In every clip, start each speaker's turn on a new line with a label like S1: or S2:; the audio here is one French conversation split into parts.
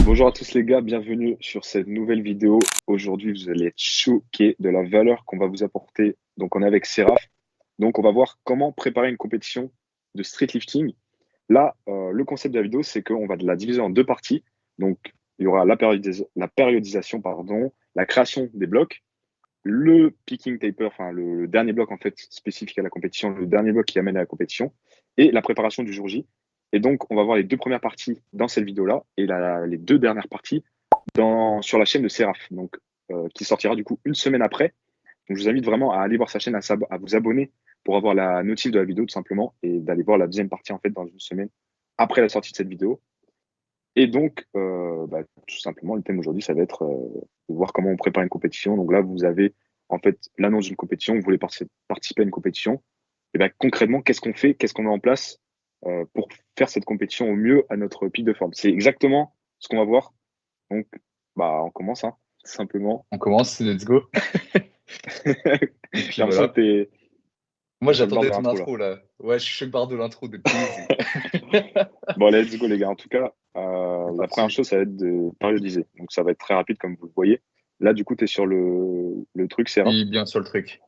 S1: Bonjour à tous les gars, bienvenue sur cette nouvelle vidéo. Aujourd'hui, vous allez être choqués de la valeur qu'on va vous apporter. Donc, on est avec Seraph. Donc, on va voir comment préparer une compétition de street lifting. Là, le concept de la vidéo, c'est qu'on va la diviser en deux parties. Donc, il y aura la périodisation, pardon, la création des blocs, le picking taper, enfin le dernier bloc en fait spécifique à la compétition, le dernier bloc qui amène à la compétition, et la préparation du jour J. Et donc, on va voir les deux premières parties dans cette vidéo-là et les deux dernières parties sur la chaîne de Seraph, donc, qui sortira du coup une semaine après. Donc, je vous invite vraiment à aller voir sa chaîne, à vous abonner pour avoir la notif de la vidéo tout simplement et d'aller voir la deuxième partie en fait dans une semaine après la sortie de cette vidéo. Et donc, tout simplement, le thème aujourd'hui, ça va être de voir comment on prépare une compétition. Donc là, vous avez en fait l'annonce d'une compétition, vous voulez participer à une compétition. Et ben, concrètement, qu'est-ce qu'on fait, qu'est-ce qu'on met en place pour faire cette compétition au mieux à notre pic de forme. C'est exactement ce qu'on va voir. Donc, on commence, hein, simplement.
S2: On commence, let's go. Et
S1: J'ai
S2: puis
S1: l'impression
S2: voilà.
S1: que t'es
S2: Moi,
S1: sur le bord
S2: j'attendais
S1: de
S2: ton
S1: l'intro là.
S2: intro là. Ouais, je suis choc barre de l'intro depuis.
S1: Bon, let's go les gars. En tout cas,
S2: C'est
S1: la première
S2: parti.
S1: chose, ça va être de périodiser. Donc, ça va être très rapide comme vous le voyez. Là, du coup, tu es sur le truc, c'est
S2: Oui, bien sur le truc.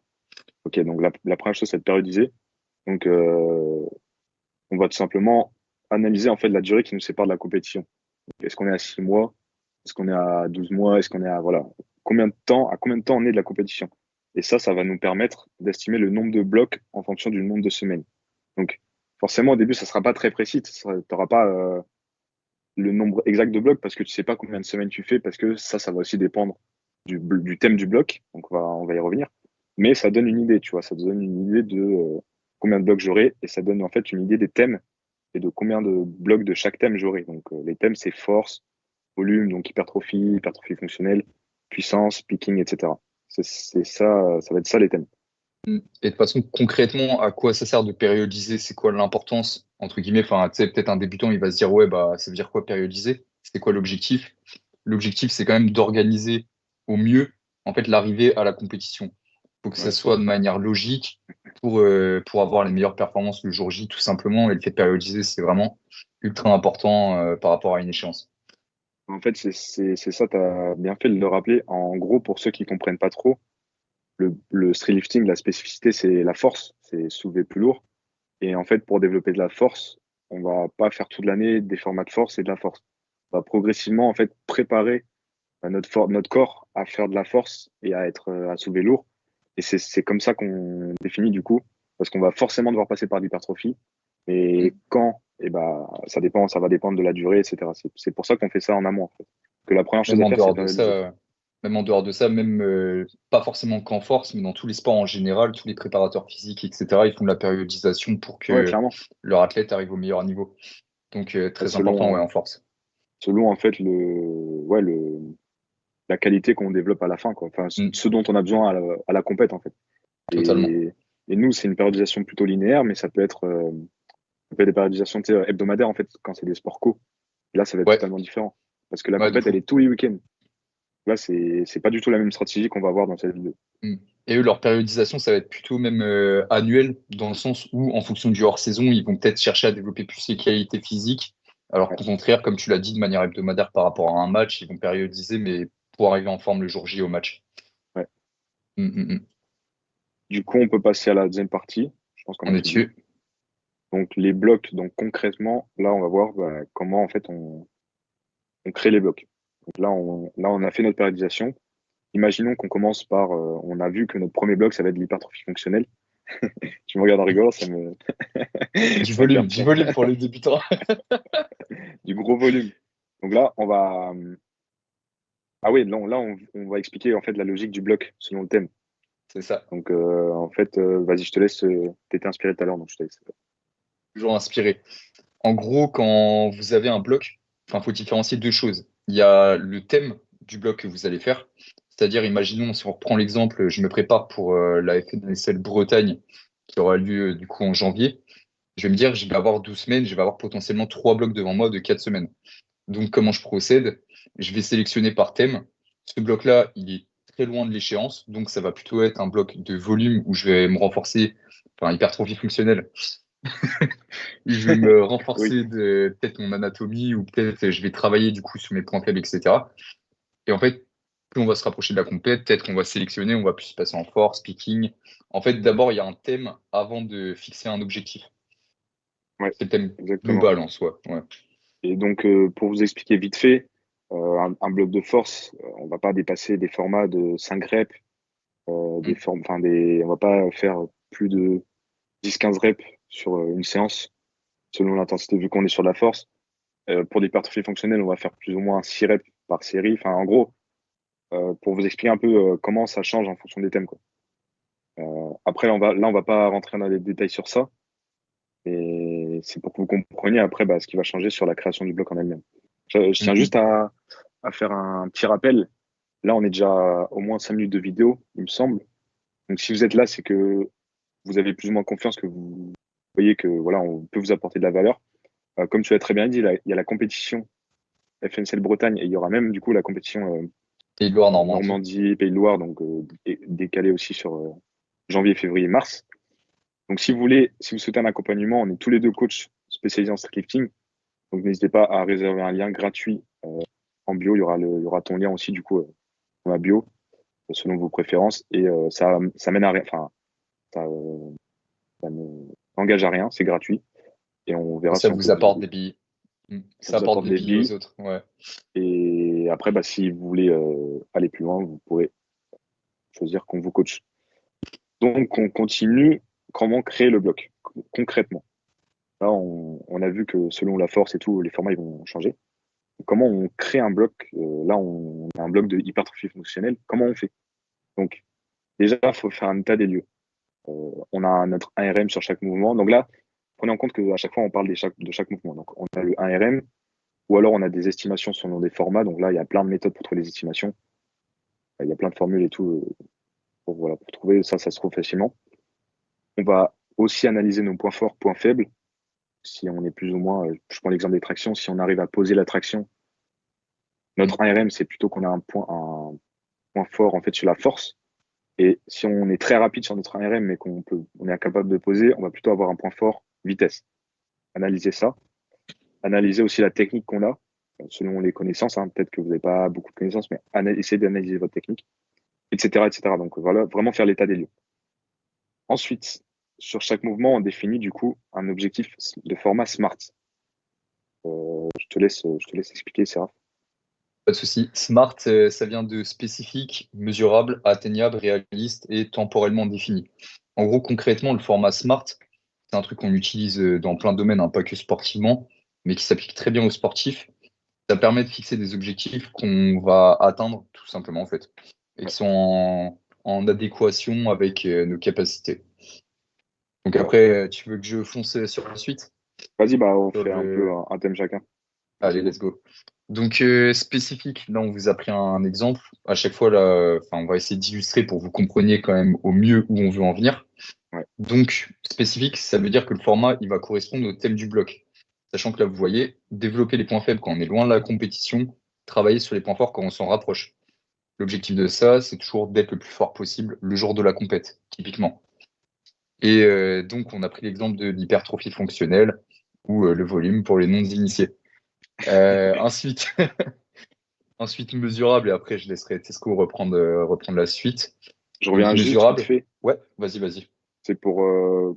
S1: Ok, donc la première chose, c'est de périodiser. Donc, on va tout simplement analyser en fait la durée qui nous sépare de la compétition. Est-ce qu'on est à 6 mois? Est-ce qu'on est à 12 mois? Est-ce qu'on est à, voilà, à combien de temps on est de la compétition? Et ça va nous permettre d'estimer le nombre de blocs en fonction du nombre de semaines. Donc, forcément, au début, ça sera pas très précis. Tu n'auras pas le nombre exact de blocs parce que tu sais pas combien de semaines tu fais parce que ça va aussi dépendre du thème du bloc. Donc, on va y revenir. Mais ça donne une idée, tu vois. Ça te donne une idée de combien de blocs j'aurai et ça donne en fait une idée des thèmes et de combien de blocs de chaque thème j'aurai. Donc, les thèmes, c'est force, volume, donc hypertrophie fonctionnelle, puissance, picking, etc. C'est ça, ça va être ça les thèmes.
S2: Et de toute façon, concrètement, à quoi ça sert de périodiser? C'est quoi l'importance, entre guillemets? Enfin, tu sais, peut-être un débutant, il va se dire, ouais, bah, ça veut dire quoi périodiser? C'est quoi l'objectif? L'objectif, c'est quand même d'organiser au mieux, en fait, l'arrivée à la compétition. Faut que ça
S1: Ouais.
S2: soit de manière logique pour avoir les meilleures performances le jour J, tout simplement. Et le fait de périodiser, c'est vraiment ultra important, par rapport à une échéance.
S1: En fait, c'est ça, tu as bien fait de le rappeler. En gros, pour ceux qui comprennent pas trop, le street lifting, la spécificité, c'est la force, c'est soulever plus lourd. Et en fait, pour développer de la force, on va pas faire toute l'année des formats de force et de la force. On va progressivement en fait préparer notre corps à faire de la force et à soulever lourd. Et c'est comme ça qu'on définit du coup, parce qu'on va forcément devoir passer par l'hypertrophie. Et quand, ça dépend, ça va dépendre de la durée, etc. C'est pour ça qu'on fait ça en amont, en fait. Que la première chose
S2: Même
S1: à
S2: en
S1: faire, c'est
S2: dehors de
S1: périodiser.
S2: ça, même en dehors de ça, même pas forcément qu'en force, mais dans tous les sports en général, tous les préparateurs physiques, etc., ils font de la périodisation pour
S1: Ouais,
S2: que
S1: clairement.
S2: leur athlète arrive au meilleur niveau. Donc très important, ouais,
S1: Selon,
S2: en force.
S1: selon en fait la qualité qu'on développe à la fin, quoi. Enfin,
S2: Mm,
S1: ce dont on a besoin à la compète, en fait.
S2: totalement.
S1: Et nous, c'est une périodisation plutôt linéaire, mais ça peut être des périodisations tu sais, hebdomadaires, en fait, quand c'est des sports co. Et là, ça va être
S2: Ouais,
S1: totalement différent. Parce que la
S2: ouais, de
S1: compète, elle
S2: fou.
S1: est tous les week-ends. Là, c'est pas du tout la même stratégie qu'on va voir dans cette vidéo.
S2: Mm. Et eux, leur périodisation, ça va être plutôt même annuel, dans le sens où, en fonction du hors-saison, ils vont peut-être chercher à développer plus les qualités physiques, alors
S1: Ouais,
S2: qu'au contraire, comme tu l'as dit, de manière hebdomadaire par rapport à un match, ils vont périodiser, mais pour arriver en forme le jour J au match.
S1: ouais.
S2: Mm, mm, mm.
S1: Du coup, on peut passer à la deuxième partie. Je pense qu'on
S2: On
S1: a
S2: est
S1: tout dit.
S2: dessus.
S1: Donc, les blocs, donc concrètement, là, on va voir comment, en fait, on crée les blocs. Donc là, on a fait notre périodisation. Imaginons qu'on commence par, on a vu que notre premier bloc, ça va être l'hypertrophie fonctionnelle. Tu me regardes en rigolant, ça me
S2: Du
S1: perturbe.
S2: volume pour les débutants.
S1: Du gros volume. Donc là, ah oui, non, là, on va expliquer en fait la logique du bloc selon le thème.
S2: C'est ça.
S1: Donc, en fait, vas-y, je te laisse. T'étais inspiré tout à l'heure, donc je te laisse.
S2: Toujours inspiré. En gros, quand vous avez un bloc, enfin, faut différencier deux choses. Il y a le thème du bloc que vous allez faire. C'est-à-dire, imaginons, si on reprend l'exemple, je me prépare pour la FNSL Bretagne qui aura lieu du coup en janvier. Je vais me dire, je vais avoir 12 semaines, je vais avoir potentiellement trois blocs devant moi de 4 semaines. Donc, comment je procède? Je vais sélectionner par thème. Ce bloc-là, il est très loin de l'échéance, donc ça va plutôt être un bloc de volume où je vais me renforcer, enfin, hypertrophie fonctionnelle Je vais me
S1: Oui,
S2: renforcer de peut-être mon anatomie ou peut-être je vais travailler du coup sur mes points faibles, etc. Et en fait, plus on va se rapprocher de la compète, peut-être qu'on va sélectionner, on va plus se passer en force, picking. En fait, d'abord, il y a un thème avant de fixer un objectif.
S1: ouais,
S2: C'est le thème
S1: exactement.
S2: global en soi. Ouais.
S1: Et donc, pour vous expliquer vite fait, un bloc de force, on va pas dépasser des formats de 5 reps,
S2: Mm.
S1: on va pas faire plus de 10-15 reps sur une séance, selon l'intensité, vu qu'on est sur la force. Pour l'hypertrophie fonctionnelle, on va faire plus ou moins 6 reps par série. Enfin, en gros, pour vous expliquer un peu comment ça change en fonction des thèmes, quoi. Après, là, on va pas rentrer dans les détails sur ça. Et c'est pour que vous compreniez après ce qui va changer sur la création du bloc en elle-même. Je tiens
S2: Mhm.
S1: juste à faire un petit rappel. Là, on est déjà à au moins 5 minutes de vidéo, il me semble. Donc, si vous êtes là, c'est que vous avez plus ou moins confiance, que vous voyez que voilà, on peut vous apporter de la valeur. Comme tu l'as très bien dit, là, il y a la compétition FNCL Bretagne et il y aura même du coup la compétition
S2: Et Loire Normandie.
S1: Normandie, Pays de Loire, donc décalée aussi sur janvier, février, mars. Donc, si vous voulez, si vous souhaitez un accompagnement, on est tous les deux coachs spécialisés en streetlifting. Donc, n'hésitez pas à réserver un lien gratuit en bio. Il y aura ton lien aussi, du coup, dans la bio, selon vos préférences. Et ça mène à rien. Enfin, ça ne engage à rien. C'est gratuit. Et on
S2: Et
S1: verra
S2: ça
S1: si on peut
S2: vous
S1: vous
S2: apporte
S1: aider.
S2: des billes. Mm.
S1: Ça
S2: Ça
S1: vous
S2: apporte
S1: apporte
S2: des
S1: des
S2: billes aux
S1: billes.
S2: autres. Ouais.
S1: Et après, si vous voulez aller plus loin, vous pourrez choisir qu'on vous coach. Donc, on continue. Comment créer le bloc concrètement? Là, on a vu que selon la force et tout, les formats ils vont changer. Comment on crée un bloc? Là, on a un bloc de hypertrophie fonctionnelle. Comment on fait? Donc, déjà, il faut faire un état des lieux. On a notre 1RM sur chaque mouvement. Donc là, prenez en compte qu'à chaque fois, on parle de chaque mouvement. Donc, on a le 1RM, ou alors on a des estimations selon des formats. Donc là, il y a plein de méthodes pour trouver les estimations. Il y a plein de formules et tout voilà, pour trouver ça, ça se trouve facilement. On va aussi analyser nos points forts, points faibles. Si on est plus ou moins, je prends l'exemple des tractions, si on arrive à poser la traction,
S2: Mm.
S1: notre 1RM, c'est plutôt qu'on a un point fort en fait sur la force. Et si on est très rapide sur notre 1RM, mais on est incapable de poser, on va plutôt avoir un point fort vitesse. Analyser ça. Analyser aussi la technique qu'on a, selon les connaissances. Hein. Peut-être que vous n'avez pas beaucoup de connaissances, mais essayez d'analyser votre technique, etc., etc. Donc voilà, vraiment faire l'état des lieux. Ensuite, sur chaque mouvement, on définit du coup un objectif de format SMART. Je te laisse expliquer, Sarah.
S2: Pas de souci. Smart, ça vient de spécifique, mesurable, atteignable, réaliste et temporellement défini. En gros, concrètement, le format Smart, c'est un truc qu'on utilise dans plein de domaines, hein, pas que sportivement, mais qui s'applique très bien aux sportifs. Ça permet de fixer des objectifs qu'on va atteindre, tout simplement, en fait, et
S1: Ouais,
S2: qui sont en adéquation avec nos capacités. Donc
S1: c'est vrai.
S2: après, tu veux que je fonce sur la suite?
S1: Vas-y, on
S2: Sur
S1: fait un peu
S2: le...
S1: un thème chacun. Vas-y,
S2: Allez,
S1: go.
S2: let's go. Donc, spécifique, là, on vous a pris un exemple. À chaque fois, là, on va essayer d'illustrer pour que vous compreniez quand même au mieux où on veut en venir.
S1: Ouais,
S2: Donc, spécifique, ça veut dire que le format, il va correspondre au thème du bloc. Sachant que là, vous voyez, développer les points faibles quand on est loin de la compétition, travailler sur les points forts quand on s'en rapproche. L'objectif de ça, c'est toujours d'être le plus fort possible le jour de la compète, typiquement. Et donc, on a pris l'exemple de l'hypertrophie fonctionnelle ou le volume pour les non-initiés. Ensuite, ensuite mesurable, et après je laisserai Tesco reprendre la suite.
S1: je
S2: Donc
S1: reviens juste vite
S2: mesurable,
S1: fait.
S2: ouais, vas-y, vas-y.
S1: C'est pour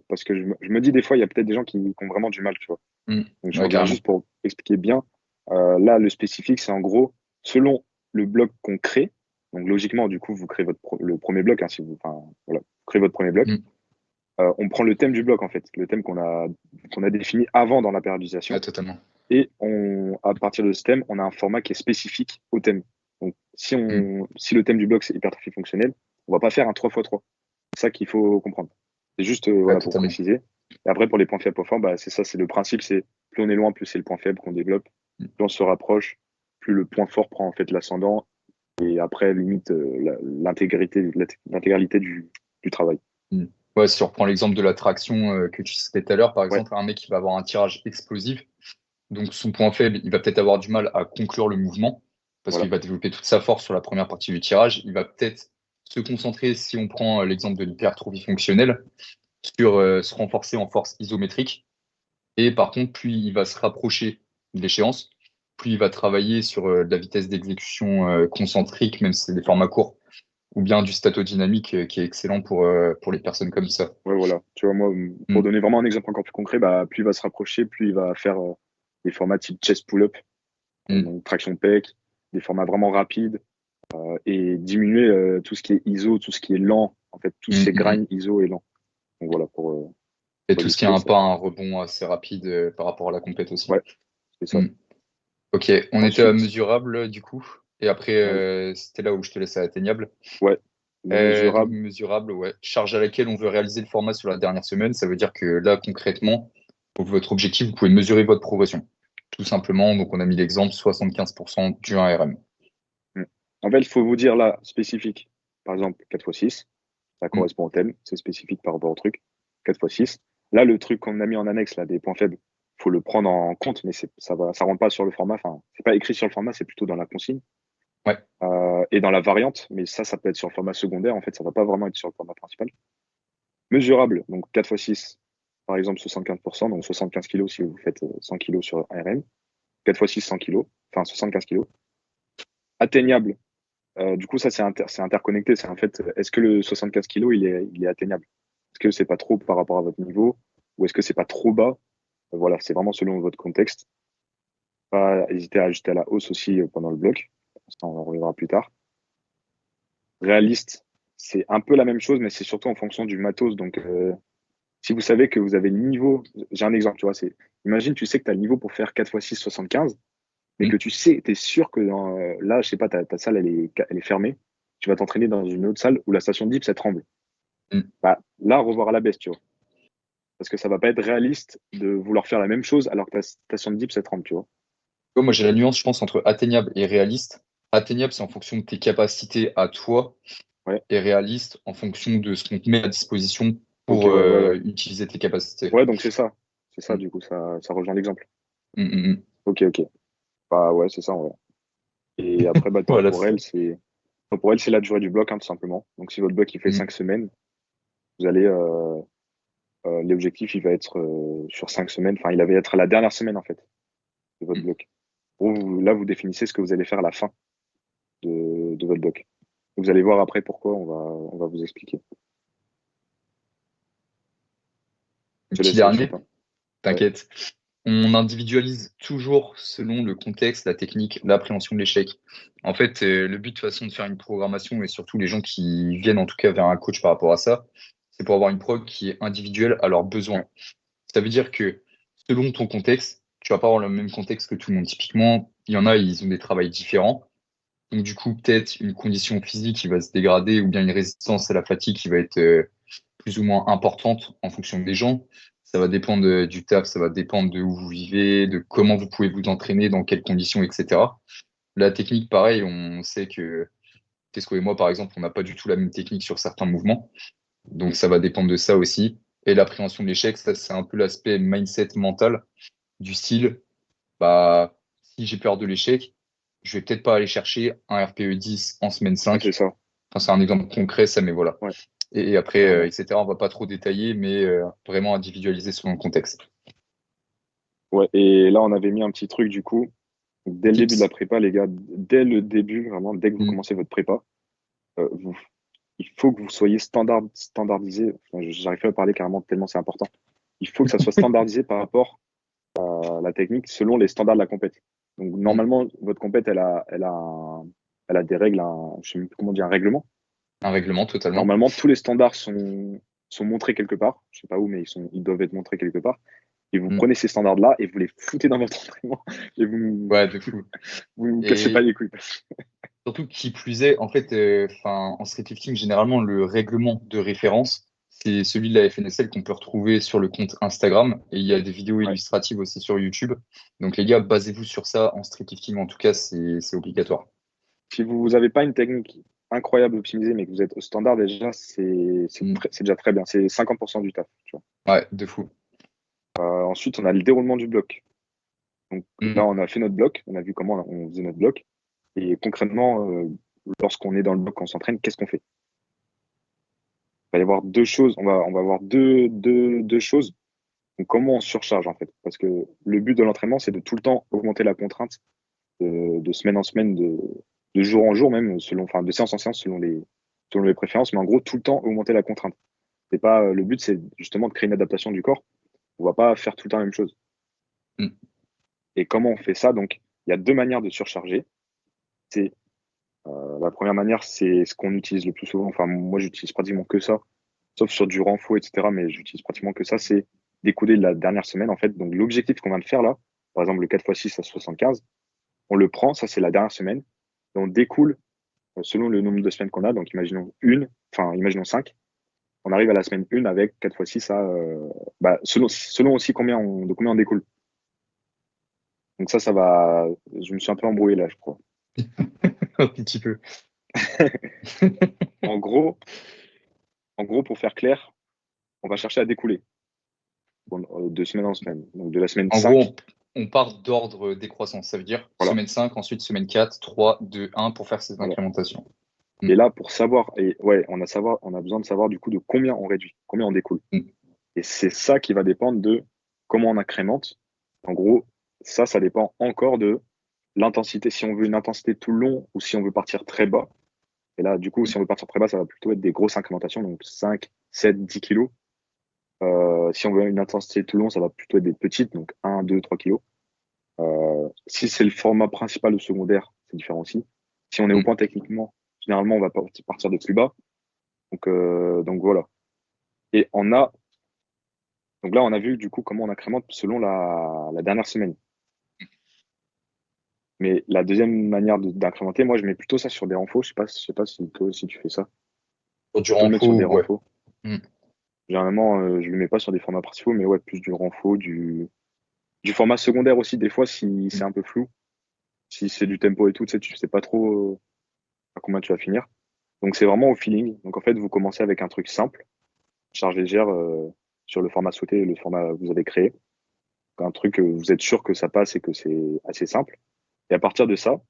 S1: parce que je me dis des fois, il y a peut-être des gens qui ont vraiment du mal, tu vois.
S2: Hmm.
S1: Donc je
S2: Ouais,
S1: reviens
S2: carrément.
S1: juste pour expliquer bien. Là, le spécifique, c'est en gros selon le bloc qu'on crée. Donc logiquement, du coup, vous créez le premier bloc, hein, si vous, enfin, voilà, vous créez votre premier bloc.
S2: Hmm.
S1: On prend le thème du bloc en fait, le thème qu'on a défini avant dans la
S2: Ouais,
S1: périodisation.
S2: totalement.
S1: Et à partir de ce thème, on a un format qui est spécifique au thème. Donc,
S2: Hmm.
S1: si le thème du bloc, c'est hypertrophie fonctionnelle, on va pas faire un 3x3. C'est ça qu'il faut comprendre. C'est juste,
S2: Ouais,
S1: voilà, pour
S2: totalement.
S1: préciser. Et après, pour les points faibles, points forts, c'est ça, c'est le principe, c'est plus on est loin, plus c'est le point faible qu'on développe.
S2: Hmm.
S1: Plus on se rapproche, plus le point fort prend en fait l'ascendant. Et après, limite, l'intégralité du travail.
S2: Hmm. Ouais, si on reprend l'exemple de la traction que tu citais tout à l'heure, par
S1: Ouais,
S2: exemple, un mec qui va avoir un tirage explosif, donc son point faible, il va peut-être avoir du mal à conclure le mouvement, parce
S1: voilà.
S2: qu'il va développer toute sa force sur la première partie du tirage. Il va peut-être se concentrer, si on prend l'exemple de l'hypertrophie fonctionnelle, se renforcer en force isométrique. Et par contre, plus il va se rapprocher de l'échéance, plus il va travailler sur de la vitesse d'exécution concentrique, même si c'est des formats courts, ou bien du statodynamique qui est excellent pour les personnes comme ça.
S1: Ouais, voilà. Tu vois, moi, pour
S2: Mm,
S1: donner vraiment un exemple encore plus concret, bah, plus il va se rapprocher, plus il va faire des formats type chest pull-up,
S2: mm,
S1: donc traction pec, des formats vraiment rapides, et diminuer tout ce qui est ISO, tout ce qui est lent, en fait, tous
S2: mm,
S1: ces
S2: mm, mm.
S1: grinds ISO et lent. Donc voilà,
S2: Et
S1: pour
S2: tout ce qui est
S1: illustrer
S2: un
S1: ça.
S2: pas, un rebond assez rapide par rapport à la compète aussi.
S1: Ouais, c'est ça.
S2: Mm. Ok, on était à
S1: Ensuite,
S2: mesurable du coup. Et après,
S1: ouais,
S2: c'était là où je te laissais atteignable.
S1: ouais,
S2: Donc
S1: mesurable.
S2: mesurable, ouais. Charge à laquelle on veut réaliser le format sur la dernière semaine. Ça veut dire que là, concrètement, pour votre objectif, vous pouvez mesurer votre progression. Tout simplement, donc on a mis l'exemple 75% du 1RM.
S1: Mm. En fait, il faut vous dire là, spécifique. Par exemple, 4x6, ça
S2: Mm,
S1: correspond au thème, c'est spécifique par rapport au truc. 4x6. Là, le truc qu'on a mis en annexe, là, des points faibles, faut le prendre en compte, mais ça rentre pas sur le format. Enfin, c'est pas écrit sur le format, c'est plutôt dans la consigne
S2: ouais.
S1: et dans la variante. Mais ça peut être sur le format secondaire. En fait, ça va pas vraiment être sur le format principal. Mesurable, donc 4x6, par exemple 75%, donc 75 kilos si vous faites 100 kilos sur ARM. 4x6, 100 kilos, enfin 75 kilos. Atteignable. Du coup, ça, c'est interconnecté. C'est en fait, est-ce que le 75 kilos, il est atteignable? Est-ce que c'est pas trop par rapport à votre niveau? Ou est-ce que c'est pas trop bas? Voilà, c'est vraiment selon votre contexte. Pas hésiter à ajuster à la hausse aussi pendant le bloc. Ça, on en reviendra plus tard. Réaliste, c'est un peu la même chose, mais c'est surtout en fonction du matos. Donc, si vous savez que vous avez le niveau, j'ai un exemple, tu vois, imagine, tu sais que tu as le niveau pour faire 4x6 75, mais que
S2: Mm,
S1: tu sais, tu es sûr que là, je sais pas, ta salle, elle est fermée. Tu vas t'entraîner dans une autre salle où la station de dips, elle tremble.
S2: mm.
S1: Bah, là, revoir à la baisse, tu vois. Parce que ça va pas être réaliste de vouloir faire la même chose alors que ta station de dips, elle tremble, tu vois.
S2: Moi, j'ai la nuance, je pense, entre atteignable et réaliste. Atteignable, c'est en fonction de tes capacités à toi,
S1: Ouais,
S2: et réaliste en fonction de ce qu'on te met à disposition
S1: ok,
S2: pour
S1: ouais, ouais, ouais.
S2: utiliser tes capacités.
S1: Ouais, donc c'est ça. C'est ça,
S2: Mm,
S1: du coup, ça rejoint l'exemple.
S2: mm, mm, mm.
S1: Ok, ok. Bah ouais, c'est ça, ouais. Et après, bah,
S2: Voilà, c'est ça.
S1: temporel, c'est la durée du bloc, hein, tout simplement. Donc si votre bloc, il fait
S2: Mm,
S1: 5 semaines, vous allez, l'objectif, il va être sur 5 semaines. Enfin, il va être à la dernière semaine, en fait, de votre
S2: mm.
S1: bloc. Là, vous définissez ce que vous allez faire à la fin de votre bloc. Vous allez voir après pourquoi, on va vous expliquer.
S2: Un
S1: Je te
S2: petit
S1: laisse ensuite,
S2: dernier,
S1: hein. Ouais,
S2: t'inquiète. On individualise toujours selon le contexte, la technique, l'appréhension de l'échec. En fait, le but de toute façon de faire une programmation et surtout les gens qui viennent en tout cas vers un coach par rapport à ça, c'est pour avoir une prog qui est individuelle à leurs besoins.
S1: ouais,
S2: Ça veut dire que selon ton contexte, tu vas pas avoir le même contexte que tout le monde. Typiquement, il y en a, ils ont des travails différents. Donc du coup, peut-être une condition physique qui va se dégrader ou bien une résistance à la fatigue qui va être plus ou moins importante en fonction des gens. Ça va dépendre du taf, ça va dépendre de où vous vivez, de comment vous pouvez vous entraîner, dans quelles conditions, etc. La technique, pareil, on sait que Tesco et moi, par exemple, on n'a pas du tout la même technique sur certains mouvements. Donc ça va dépendre de ça aussi. Et l'appréhension de l'échec, ça, c'est un peu l'aspect mindset mental du style, bah, si j'ai peur de l'échec, je vais peut-être pas aller chercher un RPE 10 en semaine
S1: ouais, c'est
S2: 5.
S1: ça.
S2: Enfin, c'est un exemple concret, ça, mais voilà.
S1: Ouais,
S2: Et après,
S1: carrément.
S2: etc., on va pas trop détailler, mais vraiment individualiser selon le contexte.
S1: Ouais, et là, on avait mis un petit truc, du coup, dès le début de la
S2: Tips.
S1: prépa, les gars, dès le début, vraiment, dès que vous
S2: Mm,
S1: commencez votre prépa, vous il faut que vous soyez standardisé. Enfin, j'arrive pas à parler carrément tellement c'est important. Il faut que ça soit standardisé par rapport à la technique selon les standards de la compète. Donc,
S2: mm.
S1: normalement, votre compète, elle a des règles, je sais même plus comment dire, un règlement.
S2: Un règlement, totalement.
S1: Normalement, tous les standards sont montrés quelque part. Je sais pas où, mais ils doivent être montrés quelque part. Et vous
S2: Mm.
S1: prenez ces standards-là et vous les foutez dans votre entraînement et
S2: Ouais, de fou.
S1: vous me cassez pas
S2: Et
S1: les couilles.
S2: surtout, qui plus est, en fait, en streetlifting, généralement, le règlement de référence, c'est celui de la FNSL qu'on peut retrouver sur le compte Instagram. Et il y a des vidéos
S1: Ouais.
S2: illustratives aussi sur YouTube. Donc, les gars, basez-vous sur ça en streetlifting. En tout cas, c'est obligatoire.
S1: Si vous n'avez pas une technique incroyable optimisée, mais que vous êtes au standard déjà,
S2: Mm.
S1: c'est déjà très bien. C'est 50% du taf. Tu vois.
S2: Ouais, de fou.
S1: Ensuite, on a le déroulement du bloc. Donc là,
S2: Mm.
S1: on a fait notre bloc, on a vu comment on faisait notre bloc. Et concrètement, lorsqu'on est dans le bloc, on s'entraîne, qu'est-ce qu'on fait? va y avoir deux choses. On va avoir deux choses. Donc, comment on surcharge en fait? Parce que le but de l'entraînement, c'est de tout le temps augmenter la contrainte de semaine en semaine, de jour en jour même, enfin, de séance en séance selon les préférences, mais en gros, tout le temps augmenter la contrainte. C'est pas, le but, c'est justement de créer une adaptation du corps. On va pas faire tout le temps la même chose.
S2: Mm.
S1: Et comment on fait ça? Donc, il y a deux manières de surcharger. C'est la première manière, c'est ce qu'on utilise le plus souvent. Enfin, moi, j'utilise pratiquement que ça, sauf sur du renfort, etc. Mais j'utilise pratiquement que ça. C'est découler de la dernière semaine, en fait. Donc, l'objectif qu'on vient de faire là, par exemple, le 4x6 à 75, on le prend, ça, c'est la dernière semaine. Et on découle selon le nombre de semaines qu'on a. Donc, imaginons 5. On arrive à la semaine 1 avec 4x6 à, selon aussi de combien on découle. Donc, ça va, je me suis un peu embrouillé là, je crois.
S2: Un petit peu.
S1: En gros, pour faire clair, on va chercher à découler de semaine en semaine. Donc de la semaine
S2: En gros,
S1: 5,
S2: on part d'ordre décroissant. Ça veut dire
S1: voilà,
S2: semaine 5, ensuite semaine 4, 3, 2, 1 pour faire ces
S1: voilà.
S2: incrémentations. Mm.
S1: Et là, pour savoir, et ouais, on a besoin de savoir du coup de combien on réduit, combien on découle.
S2: Mm.
S1: Et c'est ça qui va dépendre de comment on incrémente. En gros, ça dépend encore de l'intensité. Si on veut une intensité tout le long ou si on veut partir très bas. Et là, du coup, si on veut partir très bas, ça va plutôt être des grosses incrémentations, donc 5, 7, 10 kilos. Si on veut une intensité tout le long, ça va plutôt être des petites, donc 1, 2, 3 kilos. Si c'est le format principal ou secondaire, c'est différent aussi. Si on est au
S2: Mm.
S1: point techniquement, généralement, on va partir de plus bas. Donc voilà. Et donc là, on a vu du coup comment on incrémente selon la dernière semaine. Mais la deuxième manière d'incrémenter, moi, je mets plutôt ça sur des renfos. Je sais pas si toi aussi tu fais ça.
S2: Pour du
S1: Plutôt le mettre sur des
S2: renfort, ouais.
S1: renfos.
S2: Mm.
S1: Généralement, je le mets pas sur des formats principaux, mais ouais, plus du renfo, du format secondaire aussi, des fois, si c'est
S2: Mm.
S1: un peu flou. Si c'est du tempo et tout, tu sais pas trop à combien tu vas finir. Donc c'est vraiment au feeling. Donc en fait, vous commencez avec un truc simple, charge légère sur le format souhaité, le format que vous avez créé. Un truc que vous êtes sûr que ça passe et que c'est assez simple. Et à partir de ça,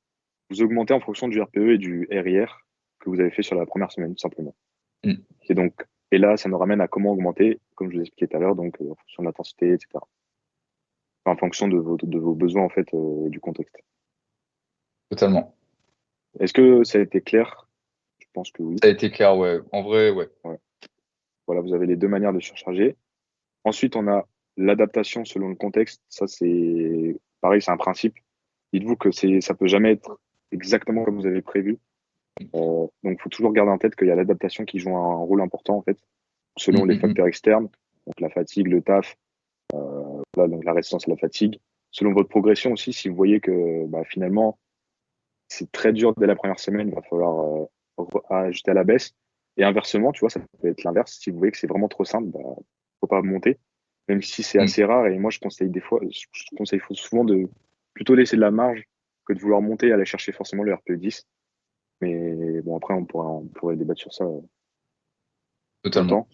S1: vous augmentez en fonction du RPE et du RIR que vous avez fait sur la première semaine, tout simplement.
S2: Mm.
S1: Et là, ça nous ramène à comment augmenter, comme je vous expliquais tout à l'heure, donc en fonction de l'intensité, etc. Enfin, en fonction de vos besoins, en fait, du contexte.
S2: Totalement.
S1: Est-ce que ça a été clair? Je pense que oui.
S2: Ça a été clair, ouais. En vrai, ouais.
S1: Ouais. Voilà, vous avez les deux manières de surcharger. Ensuite, on a l'adaptation selon le contexte. Ça, c'est pareil, c'est un principe. Dites-vous que ça peut jamais être exactement comme vous avez prévu. Donc, il faut toujours garder en tête qu'il y a l'adaptation qui joue un rôle important, en fait,
S2: Mm,
S1: selon les
S2: mm, mm.
S1: facteurs externes. Donc, la fatigue, le taf, voilà, donc la résistance à la fatigue. Selon votre progression aussi, si vous voyez que bah, finalement, c'est très dur dès la première semaine, il va falloir ajuster à la baisse. Et inversement, tu vois, ça peut être l'inverse. Si vous voyez que c'est vraiment trop simple, bah, faut pas monter, même si c'est
S2: Mm.
S1: assez rare. Et moi, je conseille souvent de plutôt laisser de la marge que de vouloir monter et aller chercher forcément le RPE 10. Mais bon, après, on pourrait débattre sur ça
S2: Totalement.
S1: longtemps.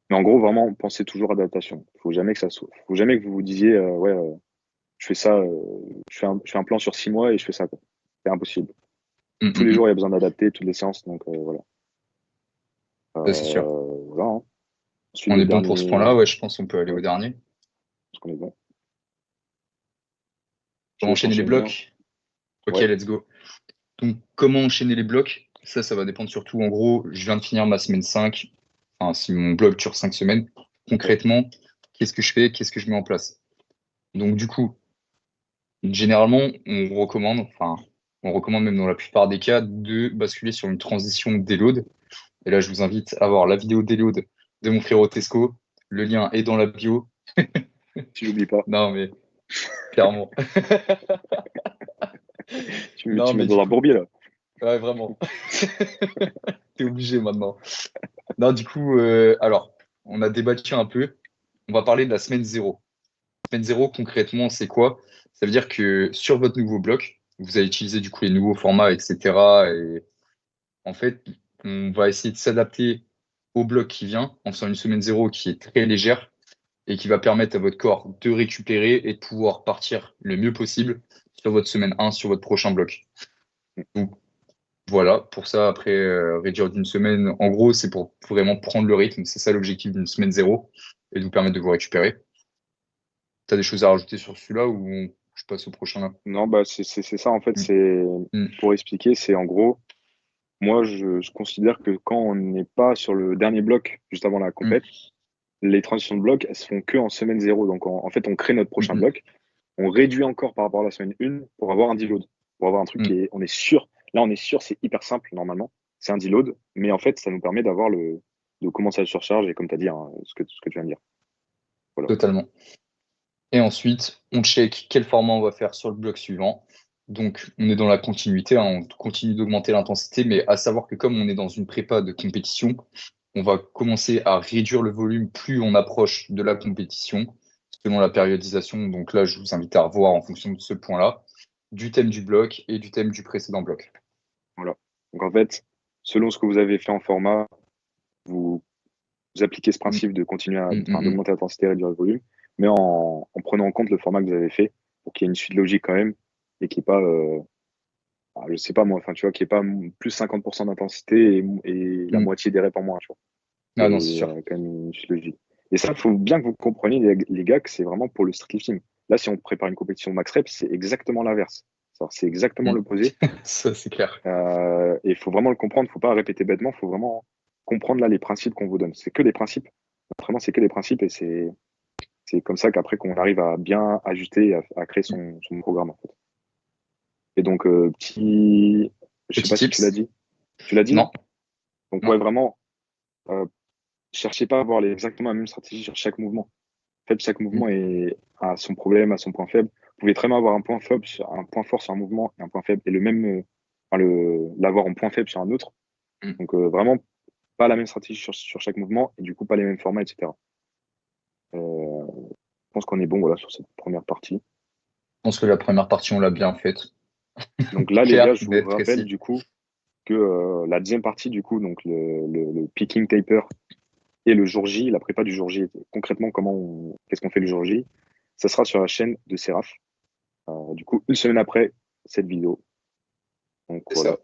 S1: Mais en gros, vraiment, pensez toujours adaptation. Faut jamais que vous vous disiez, ouais, je fais ça, je fais un plan sur 6 mois et je fais ça, quoi. C'est impossible.
S2: Mm,
S1: Tous
S2: mm,
S1: les
S2: mm.
S1: jours, il y a besoin d'adapter, toutes les séances, donc voilà.
S2: Ça, c'est sûr.
S1: Voilà, hein. Ensuite,
S2: On
S1: le
S2: est bon pour ce point-là,
S1: dernier,
S2: ouais, je pense qu'on peut aller
S1: ouais,
S2: au
S1: je
S2: dernier.
S1: pense qu'on est bon. Je te
S2: Comment
S1: laisse
S2: enchaîner les
S1: enchaîner, hein.
S2: blocs? Ok,
S1: Ouais,
S2: let's go. Donc, comment enchaîner les blocs? Ça va dépendre surtout. En gros, je viens de finir ma semaine 5. Enfin, si mon bloc dure 5 semaines,
S1: ouais.
S2: concrètement, qu'est-ce que je fais? Qu'est-ce que je mets en place? Donc, du coup, généralement, on recommande même dans la plupart des cas de basculer sur une transition déload. Et là, je vous invite à voir la vidéo déload de mon frérot Tesco. Le lien est dans la bio.
S1: Si j'oublie pas,
S2: Non, mais clairement.
S1: tu
S2: Non,
S1: me mets
S2: mais
S1: dans
S2: du
S1: un
S2: coup,
S1: bourbier, là.
S2: ouais, vraiment. T'es obligé maintenant. Non, du coup, alors, on a débattu un peu. On va parler de la semaine zéro. Semaine zéro, concrètement, c'est quoi? Ça veut dire que sur votre nouveau bloc, vous allez utiliser du coup les nouveaux formats, etc. Et en fait, on va essayer de s'adapter au bloc qui vient en faisant une semaine zéro qui est très légère et qui va permettre à votre corps de récupérer et de pouvoir partir le mieux possible sur votre semaine un, sur votre prochain bloc. Donc, Voilà, pour ça, après, réduire d'une semaine, en gros, c'est pour vraiment prendre le rythme. C'est ça l'objectif d'une semaine zéro et nous permettre de vous récupérer. T'as des choses à rajouter sur celui-là ou je passe au prochain là?
S1: Non, bah, c'est ça, en fait,
S2: Mm,
S1: c'est
S2: mm,
S1: pour expliquer, c'est en gros, moi, je considère que quand on n'est pas sur le dernier bloc, juste avant la
S2: mm,
S1: compète, les transitions de bloc, elles se font que en semaine zéro. Donc, en fait, on crée notre
S2: mm,
S1: prochain
S2: mm,
S1: bloc, on réduit encore par rapport à la semaine 1 pour avoir un deload, pour avoir un truc
S2: mm.
S1: on est sûr, là, on est sûr, c'est hyper simple, normalement, c'est un deload, mais en fait, ça nous permet de commencer à surcharge, et comme tu as dit, hein, ce que tu viens de dire. Voilà.
S2: Totalement. Et ensuite, on check quel format on va faire sur le bloc suivant. Donc, on est dans la continuité, hein, on continue d'augmenter l'intensité, mais à savoir que comme on est dans une prépa de compétition, on va commencer à réduire le volume plus on approche de la compétition, selon la périodisation. Donc là, je vous invite à revoir en fonction de ce point-là, du thème du bloc et du thème du précédent bloc.
S1: Voilà. Donc, en fait, selon ce que vous avez fait en format, vous, vous appliquez ce
S2: Mm,
S1: principe de continuer
S2: mm,
S1: enfin,
S2: mm,
S1: d'augmenter l'intensité et réduire le volume, mais en prenant en compte le format que vous avez fait pour qu'il y ait une suite logique quand même et qu'il n'y ait pas, je sais pas moi, enfin, tu vois, qu'il n'y ait pas plus 50% d'intensité et la
S2: mm.
S1: moitié des reps en moins, tu vois.
S2: Ah non, c'est
S1: Et
S2: sûr.
S1: quand même une suite logique. Et ça, il faut bien que vous compreniez, les gars, que c'est vraiment pour le street lifting. Là, si on prépare une compétition max rep, c'est exactement l'inverse. C'est exactement
S2: Mm.
S1: l'opposé.
S2: Ça, c'est clair.
S1: Et il faut vraiment le comprendre, il ne faut pas répéter bêtement, il faut vraiment comprendre là les principes qu'on vous donne. C'est que des principes. Vraiment, c'est que des principes et c'est comme ça qu'après qu'on arrive à bien ajuster, à créer son programme, en fait. Et donc, je sais
S2: Petit
S1: pas si tu l'as
S2: tips?
S1: dit. Tu l'as dit, non?
S2: Non,
S1: Donc, ouais,
S2: non.
S1: vraiment, euh, cherchez pas à avoir exactement la même stratégie sur chaque mouvement. En fait, chaque
S2: Mm,
S1: mouvement a son problème, a son point faible. Vous pouvez très bien avoir un point faible un point fort sur un mouvement et un point faible, et le même, enfin, l'avoir en point faible sur un autre.
S2: mm.
S1: Donc, vraiment, pas la même stratégie sur chaque mouvement, et du coup, pas les mêmes formats, etc. Je pense qu'on est bon, voilà, sur cette première partie.
S2: Je pense que la première partie, on l'a bien faite.
S1: Donc là, les gars,
S2: Clair,
S1: je vous
S2: net,
S1: rappelle,
S2: précis.
S1: du coup, que la deuxième partie, du coup, donc le picking taper et le jour J, la prépa du jour J, concrètement, qu'est-ce qu'on fait le jour J, ça sera sur la chaîne de Seraph. Du coup, une semaine après cette vidéo. Donc
S2: C'est
S1: voilà.
S2: ça.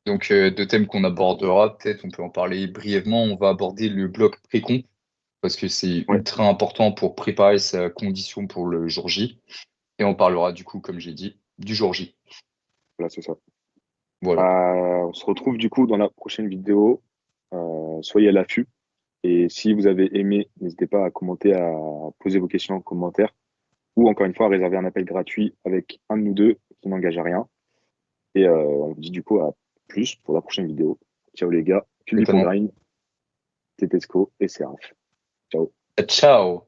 S2: Donc, deux thèmes qu'on abordera, peut-être on peut en parler brièvement. On va aborder le bloc pré-comp parce que c'est
S1: Ouais,
S2: ultra important pour préparer sa condition pour le jour J. Et on parlera du coup, comme j'ai dit, du jour J.
S1: voilà, c'est ça.
S2: Voilà.
S1: On se retrouve du coup dans la prochaine vidéo. Soyez à l'affût. Et si vous avez aimé, n'hésitez pas à commenter, à poser vos questions en commentaire. Ou encore une fois, à réserver un appel gratuit avec un de nous deux qui n'engage à rien. Et on vous dit du coup à plus pour la prochaine vidéo. Ciao les gars, Cully for
S2: Totalement.
S1: Grind, Tetesco et Seraph. Ciao.
S2: Ciao!